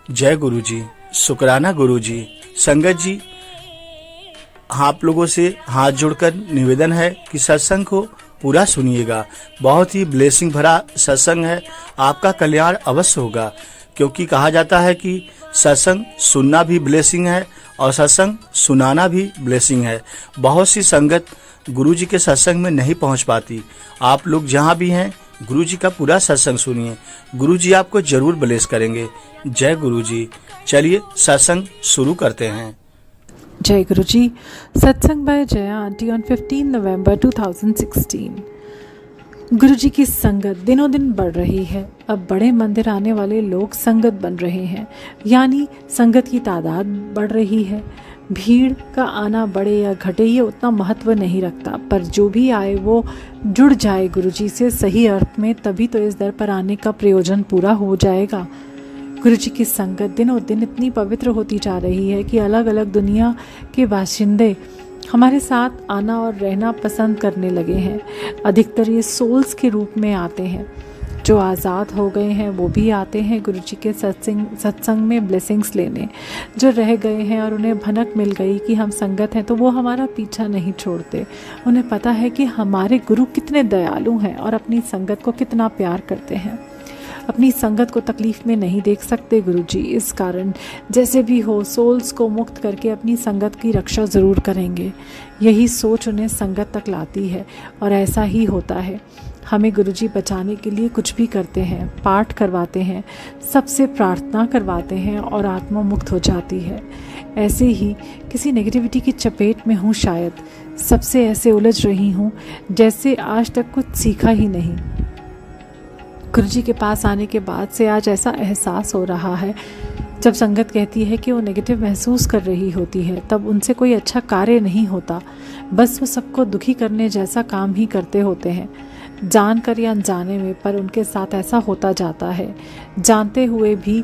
जय गुरु जी, शुक्राना गुरु जी। संगत जी, आप लोगों से हाथ जोड़कर निवेदन है कि सत्संग को पूरा सुनिएगा। बहुत ही ब्लेसिंग भरा सत्संग है, आपका कल्याण अवश्य होगा। क्योंकि कहा जाता है कि सत्संग सुनना भी ब्लेसिंग है और सत्संग सुनाना भी ब्लेसिंग है। बहुत सी संगत गुरु जी के सत्संग में नहीं पहुंच पाती। आप लोग जहां भी हैं, गुरु जी का पूरा सत्संग सुनिए, गुरु जी आपको जरूर ब्लेस करेंगे। जय गुरु जी। चलिए सत्संग शुरू करते हैं। जय गुरु जी। सत्संग बाय जया आंटी ऑन 15 नवंबर 2016। गुरु जी की संगत दिनों दिन बढ़ रही है। अब बड़े मंदिर आने वाले लोग संगत बन रहे हैं, यानी संगत की तादाद बढ़ रही है। भीड़ का आना बढ़े या घटे ये उतना महत्व नहीं रखता, पर जो भी आए वो जुड़ जाए गुरु जी से सही अर्थ में, तभी तो इस दर पर आने का प्रयोजन पूरा हो जाएगा। गुरु जी की संगत दिनों दिन इतनी पवित्र होती जा रही है कि अलग अलग दुनिया के बाशिंदे हमारे साथ आना और रहना पसंद करने लगे हैं। अधिकतर ये सोल्स के रूप में आते हैं। जो आज़ाद हो गए हैं वो भी आते हैं गुरु जी के सत्संग में ब्लेसिंग्स लेने। जो रह गए हैं और उन्हें भनक मिल गई कि हम संगत हैं, तो वो हमारा पीछा नहीं छोड़ते। उन्हें पता है कि हमारे गुरु कितने दयालु हैं और अपनी संगत को कितना प्यार करते हैं। अपनी संगत को तकलीफ़ में नहीं देख सकते गुरु जी, इस कारण जैसे भी हो सोल्स को मुक्त करके अपनी संगत की रक्षा ज़रूर करेंगे। यही सोच उन्हें संगत तक लाती है और ऐसा ही होता है। हमें गुरु जी बचाने के लिए कुछ भी करते हैं, पाठ करवाते हैं, सबसे प्रार्थना करवाते हैं और आत्मा मुक्त हो जाती है। ऐसे ही किसी नेगेटिविटी की चपेट में हूँ, शायद सबसे ऐसे उलझ रही हूँ जैसे आज तक कुछ सीखा ही नहीं। गुरु जी के पास आने के बाद से आज ऐसा एहसास हो रहा है, जब संगत कहती है कि वो नेगेटिव महसूस कर रही होती है, तब उनसे कोई अच्छा कार्य नहीं होता, बस वो सबको दुखी करने जैसा काम ही करते होते हैं, जानकर या अनजाने में, पर उनके साथ ऐसा होता जाता है। जानते हुए भी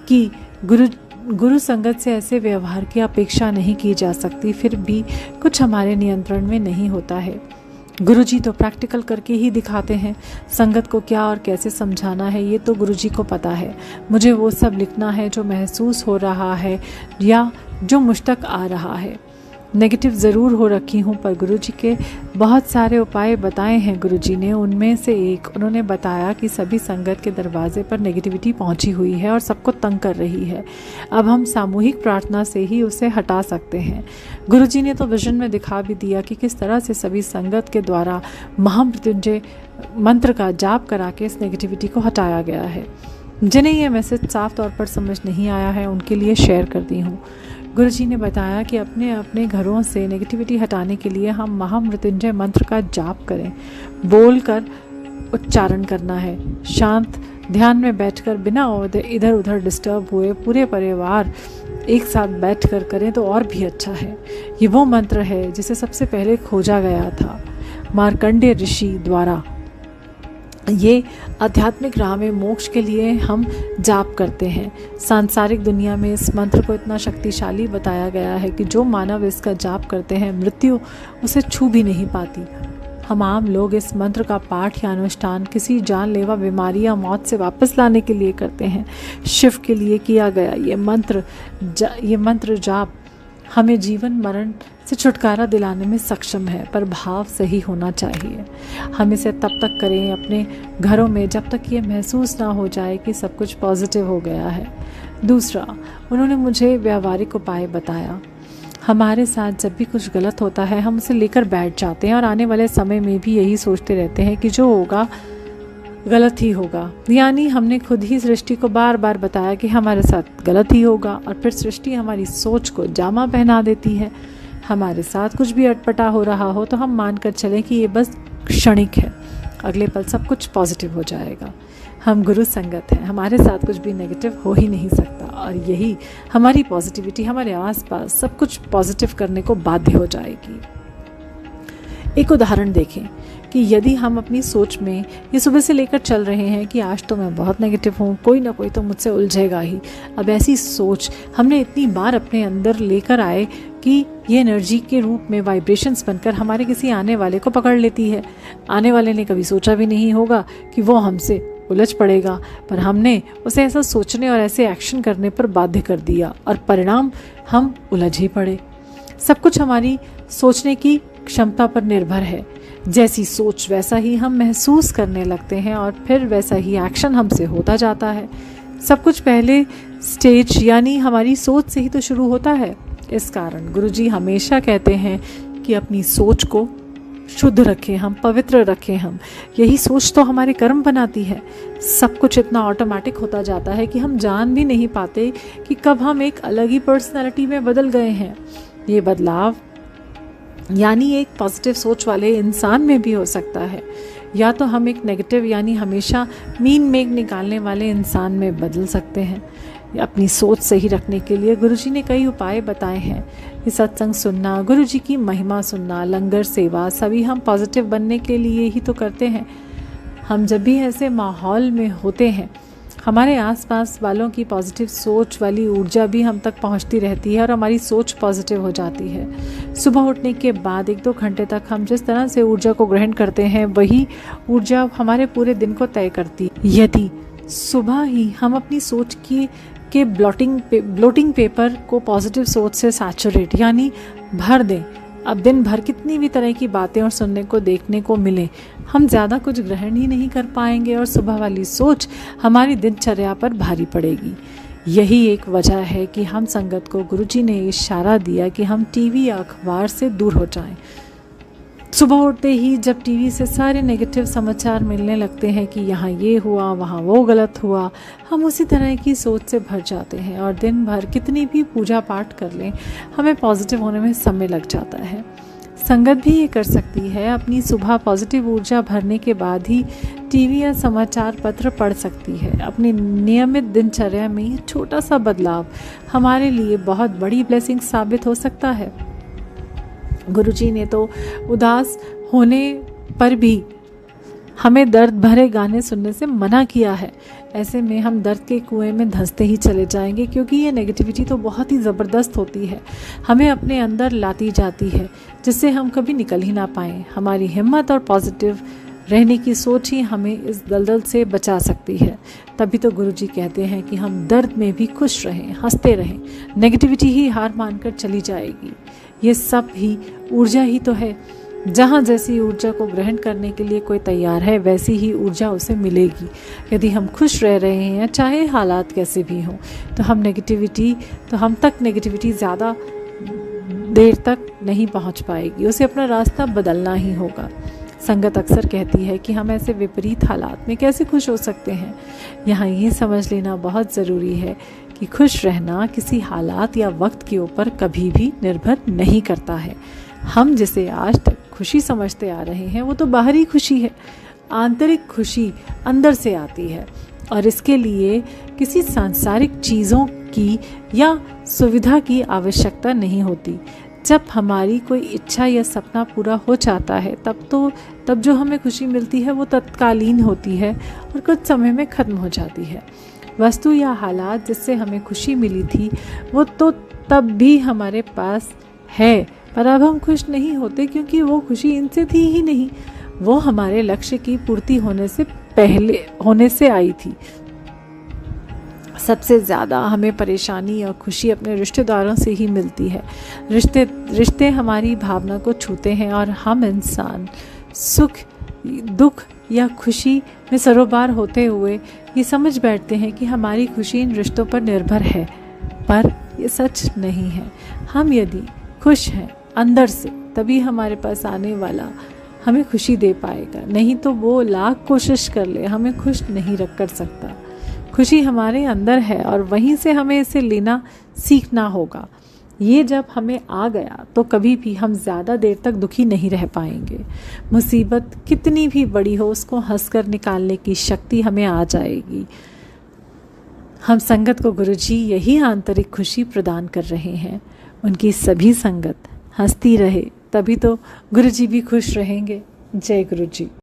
कि गुरु संगत से ऐसे व्यवहार की अपेक्षा नहीं की जा सकती, फिर भी कुछ हमारे नियंत्रण में नहीं होता है। गुरु जी तो प्रैक्टिकल करके ही दिखाते हैं। संगत को क्या और कैसे समझाना है ये तो गुरु जी को पता है। मुझे वो सब लिखना है जो महसूस हो रहा है या जो मुझ तक आ रहा है। नेगेटिव ज़रूर हो रखी हूँ, पर गुरु जी के बहुत सारे उपाय बताए हैं गुरु जी ने। उनमें से एक उन्होंने बताया कि सभी संगत के दरवाजे पर नेगेटिविटी पहुँची हुई है और सबको तंग कर रही है। अब हम सामूहिक प्रार्थना से ही उसे हटा सकते हैं। गुरु जी ने तो विजन में दिखा भी दिया कि किस तरह से सभी संगत के द्वारा महामृत्युंजय मंत्र का जाप करा के इस नेगेटिविटी को हटाया गया है। जिन्हें यह मैसेज साफ तौर पर समझ नहीं आया है, उनके लिए शेयर करती हूँ। गुरु जी ने बताया कि अपने अपने घरों से नेगेटिविटी हटाने के लिए हम महामृत्युंजय मंत्र का जाप करें। बोलकर उच्चारण करना है। शांत ध्यान में बैठकर बिना इधर उधर डिस्टर्ब हुए पूरे परिवार एक साथ बैठकर करें तो और भी अच्छा है। ये वो मंत्र है जिसे सबसे पहले खोजा गया था मार्कंडेय ऋषि द्वारा। ये आध्यात्मिक राह में मोक्ष के लिए हम जाप करते हैं। सांसारिक दुनिया में इस मंत्र को इतना शक्तिशाली बताया गया है कि जो मानव इसका जाप करते हैं, मृत्यु उसे छू भी नहीं पाती। हम आम लोग इस मंत्र का पाठ या अनुष्ठान किसी जानलेवा बीमारी या मौत से वापस लाने के लिए करते हैं। शिव के लिए किया गया ये मंत्र जाप हमें जीवन मरण से छुटकारा दिलाने में सक्षम है, पर भाव सही होना चाहिए। हम इसे तब तक करें अपने घरों में जब तक ये महसूस ना हो जाए कि सब कुछ पॉजिटिव हो गया है। दूसरा, उन्होंने मुझे व्यावहारिक उपाय बताया। हमारे साथ जब भी कुछ गलत होता है, हम उसे लेकर बैठ जाते हैं और आने वाले समय में भी यही सोचते रहते हैं कि जो होगा गलत ही होगा। यानी हमने खुद ही सृष्टि को बार बार बताया कि हमारे साथ गलत ही होगा, और फिर सृष्टि हमारी सोच को जामा पहना देती है। हमारे साथ कुछ भी अटपटा हो रहा हो तो हम मानकर चलें कि ये बस क्षणिक है, अगले पल सब कुछ पॉजिटिव हो जाएगा। हम गुरु संगत हैं, हमारे साथ कुछ भी नेगेटिव हो ही नहीं सकता, और यही हमारी पॉजिटिविटी हमारे आसपास सब कुछ पॉजिटिव करने को बाध्य हो जाएगी। एक उदाहरण देखें कि यदि हम अपनी सोच में ये सुबह से लेकर चल रहे हैं कि आज तो मैं बहुत नेगेटिव हूँ, कोई ना कोई तो मुझसे उलझेगा ही। अब ऐसी सोच हमने इतनी बार अपने अंदर लेकर आए कि ये एनर्जी के रूप में वाइब्रेशंस बनकर हमारे किसी आने वाले को पकड़ लेती है। आने वाले ने कभी सोचा भी नहीं होगा कि वो हमसे उलझ पड़ेगा, पर हमने उसे ऐसा सोचने और ऐसे एक्शन करने पर बाध्य कर दिया और परिणाम हम उलझ ही पड़े। सब कुछ हमारी सोचने की क्षमता पर निर्भर है। जैसी सोच वैसा ही हम महसूस करने लगते हैं और फिर वैसा ही एक्शन हमसे होता जाता है। सब कुछ पहले स्टेज यानी हमारी सोच से ही तो शुरू होता है। इस कारण गुरुजी हमेशा कहते हैं कि अपनी सोच को शुद्ध रखें, हम पवित्र रखें। हम यही सोच तो हमारे कर्म बनाती है। सब कुछ इतना ऑटोमेटिक होता जाता है कि हम जान भी नहीं पाते कि कब हम एक अलग ही पर्सनालिटी में बदल गए हैं। ये बदलाव यानी एक पॉजिटिव सोच वाले इंसान में भी हो सकता है, या तो हम एक नेगेटिव यानी हमेशा मीन मेघ निकालने वाले इंसान में बदल सकते हैं। अपनी सोच सही रखने के लिए गुरुजी ने कई उपाय बताए हैं। ये सत्संग सुनना, गुरुजी की महिमा सुनना, लंगर सेवा, सभी हम पॉजिटिव बनने के लिए ही तो करते हैं। हम जब भी ऐसे माहौल में होते हैं, हमारे आसपास वालों की पॉजिटिव सोच वाली ऊर्जा भी हम तक पहुंचती रहती है और हमारी सोच पॉजिटिव हो जाती है। सुबह उठने के बाद 1-2 घंटे तक हम जिस तरह से ऊर्जा को ग्रहण करते हैं, वही ऊर्जा हमारे पूरे दिन को तय करती है। यदि सुबह ही हम अपनी सोच के ब्लोटिंग पेपर को पॉजिटिव सोच से सैचुरेट यानी भर दें, अब दिन भर कितनी भी तरह की बातें और सुनने को देखने को मिले, हम ज़्यादा कुछ ग्रहण ही नहीं कर पाएंगे और सुबह वाली सोच हमारी दिनचर्या पर भारी पड़ेगी। यही एक वजह है कि हम संगत को गुरुजी ने इशारा दिया कि हम टीवी या अखबार से दूर हो जाएं। सुबह उठते ही जब टीवी से सारे नेगेटिव समाचार मिलने लगते हैं कि यहाँ ये हुआ, वहाँ वो गलत हुआ, हम उसी तरह की सोच से भर जाते हैं और दिन भर कितनी भी पूजा पाठ कर लें, हमें पॉजिटिव होने में समय लग जाता है। संगत भी ये कर सकती है, अपनी सुबह पॉजिटिव ऊर्जा भरने के बाद ही टीवी या समाचार पत्र पढ़ सकती है। अपनी नियमित दिनचर्या में ये छोटा सा बदलाव हमारे लिए बहुत बड़ी ब्लेसिंग साबित हो सकता है। गुरुजी ने तो उदास होने पर भी हमें दर्द भरे गाने सुनने से मना किया है। ऐसे में हम दर्द के कुएं में धंसते ही चले जाएंगे, क्योंकि ये नेगेटिविटी तो बहुत ही ज़बरदस्त होती है, हमें अपने अंदर लाती जाती है, जिससे हम कभी निकल ही ना पाएँ। हमारी हिम्मत और पॉजिटिव रहने की सोच ही हमें इस दलदल से बचा सकती है। तभी तो गुरुजी कहते हैं कि हम दर्द में भी खुश रहें, हंसते रहें, नेगेटिविटी ही हार मानकर चली जाएगी। ये सब ही ऊर्जा ही तो है। जहाँ जैसी ऊर्जा को ग्रहण करने के लिए कोई तैयार है, वैसी ही ऊर्जा उसे मिलेगी। यदि हम खुश रह रहे हैं, चाहे हालात कैसे भी हों, तो हम तक नेगेटिविटी ज़्यादा देर तक नहीं पहुँच पाएगी। उसे अपना रास्ता बदलना ही होगा। संगत अक्सर कहती है कि हम ऐसे विपरीत हालात में कैसे खुश हो सकते हैं। यहाँ ये समझ लेना बहुत ज़रूरी है कि खुश रहना किसी हालात या वक्त के ऊपर कभी भी निर्भर नहीं करता है। हम जिसे आज तक खुशी समझते आ रहे हैं, वो तो बाहरी खुशी है। आंतरिक खुशी अंदर से आती है और इसके लिए किसी सांसारिक चीज़ों की या सुविधा की आवश्यकता नहीं होती। जब हमारी कोई इच्छा या सपना पूरा हो जाता है, तब जो हमें खुशी मिलती है वो तत्कालीन होती है और कुछ समय में ख़त्म हो जाती है। वस्तु या हालात जिससे हमें खुशी मिली थी, वो तो तब भी हमारे पास है, पर अब हम खुश नहीं होते, क्योंकि वो खुशी इनसे थी ही नहीं। वो हमारे लक्ष्य की पूर्ति होने से आई थी। सबसे ज़्यादा हमें परेशानी और खुशी अपने रिश्तेदारों से ही मिलती है। रिश्ते हमारी भावना को छूते हैं और हम इंसान सुख, दुख या खुशी में सरोबार होते हुए ये समझ बैठते हैं कि हमारी खुशी इन रिश्तों पर निर्भर है, पर ये सच नहीं है। हम यदि खुश हैं अंदर से, तभी हमारे पास आने वाला हमें खुशी दे पाएगा, नहीं तो वो लाख कोशिश कर ले, हमें खुश नहीं रख कर सकता। खुशी हमारे अंदर है और वहीं से हमें इसे लेना सीखना होगा। ये जब हमें आ गया तो कभी भी हम ज़्यादा देर तक दुखी नहीं रह पाएंगे। मुसीबत कितनी भी बड़ी हो, उसको हंसकर निकालने की शक्ति हमें आ जाएगी। हम संगत को गुरुजी यही आंतरिक खुशी प्रदान कर रहे हैं। उनकी सभी संगत हंसती रहे, तभी तो गुरुजी भी खुश रहेंगे। जय गुरुजी।